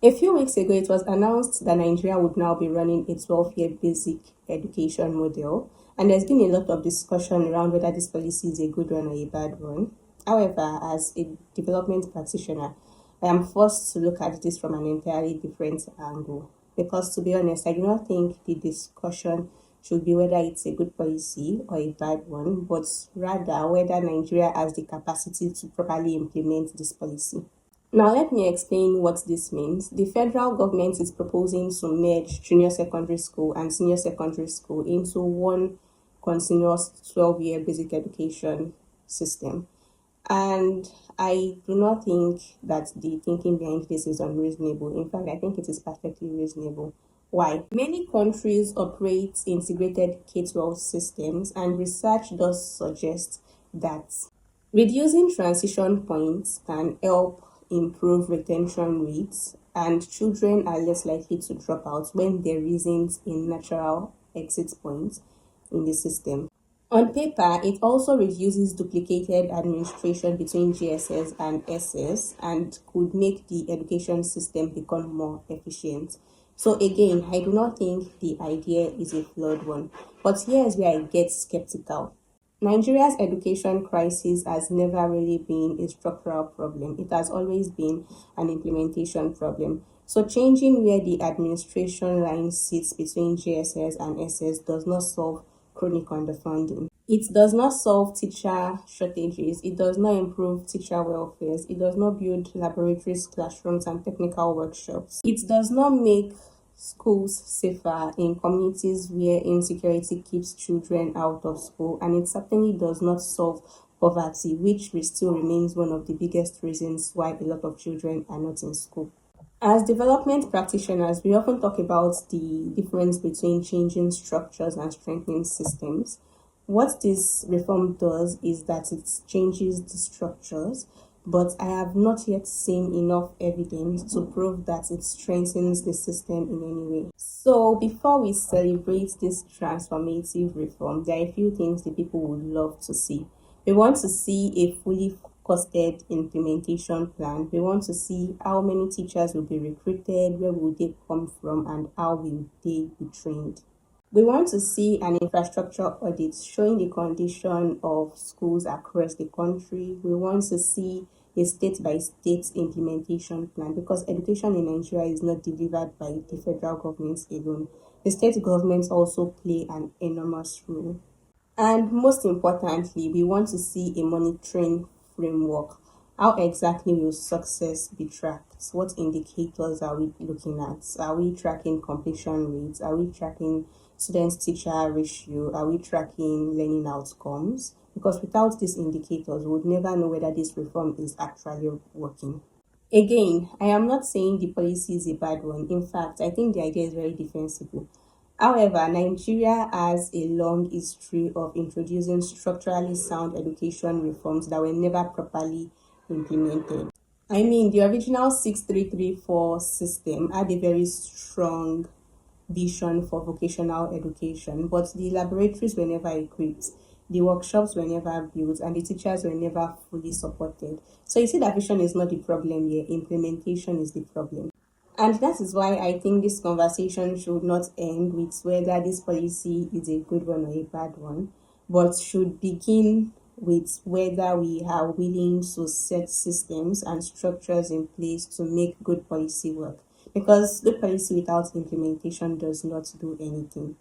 A few weeks ago, it was announced that Nigeria would now be running a 12-year basic education model, and there's been a lot of discussion around whether this policy is a good one or a bad one. However, as a development practitioner, I am forced to look at this from an entirely different angle. Because to be honest, I do not think the discussion should be whether it's a good policy or a bad one, but rather whether Nigeria has the capacity to properly implement this policy. Now, let me explain what this means. The federal government is proposing to merge junior secondary school and senior secondary school into one continuous 12-year basic education system. And I do not think that the thinking behind this is unreasonable. In fact, I think it is perfectly reasonable. Why? Many countries operate integrated K-12 systems, and research does suggest that reducing transition points can help improve retention rates, and children are less likely to drop out when there isn't a natural exit point in the system. On paper, it also reduces duplicated administration between GSS and SS and could make the education system become more efficient. So again, I do not think the idea is a flawed one. But here's where I get skeptical. Nigeria's education crisis has never really been a structural problem. It has always been an implementation problem. So changing where the administration line sits between JSS and SS does not solve chronic underfunding. It does not solve teacher shortages. It does not improve teacher welfare. It does not build laboratories, classrooms, and technical workshops. It does not make schools safer in communities where insecurity keeps children out of school, and it certainly does not solve poverty, which still remains one of the biggest reasons why a lot of children are not in school. As development practitioners, we often talk about the difference between changing structures and strengthening systems. What this reform does is that it changes the structures, but I have not yet seen enough evidence to prove that it strengthens the system in any way. So before we celebrate this transformative reform, there are a few things the people would love to see. We want to see a fully costed implementation plan. We want to see how many teachers will be recruited, where will they come from, and how will they be trained. We want to see an infrastructure audit showing the condition of schools across the country. We want to see a state-by-state implementation plan, because education in Nigeria is not delivered by the federal government alone. The state governments also play an enormous role. And most importantly, we want to see a monitoring framework. How exactly will success be tracked? What indicators are we looking at? Are we tracking completion rates? Are we tracking student-teacher ratio? Are we tracking learning outcomes? Because without these indicators, we would never know whether this reform is actually working. Again, I am not saying the policy is a bad one. In fact, I think the idea is very defensible. However, Nigeria has a long history of introducing structurally sound education reforms that were never properly implemented. I mean, the original 6334 system had a very strong vision for vocational education, but the laboratories were never equipped, the workshops were never built, and the teachers were never fully supported. So you see, that vision is not the problem here, implementation is the problem. And that is why I think this conversation should not end with whether this policy is a good one or a bad one, but should begin with whether we are willing to set systems and structures in place to make good policy work. Because good policy without implementation does not do anything.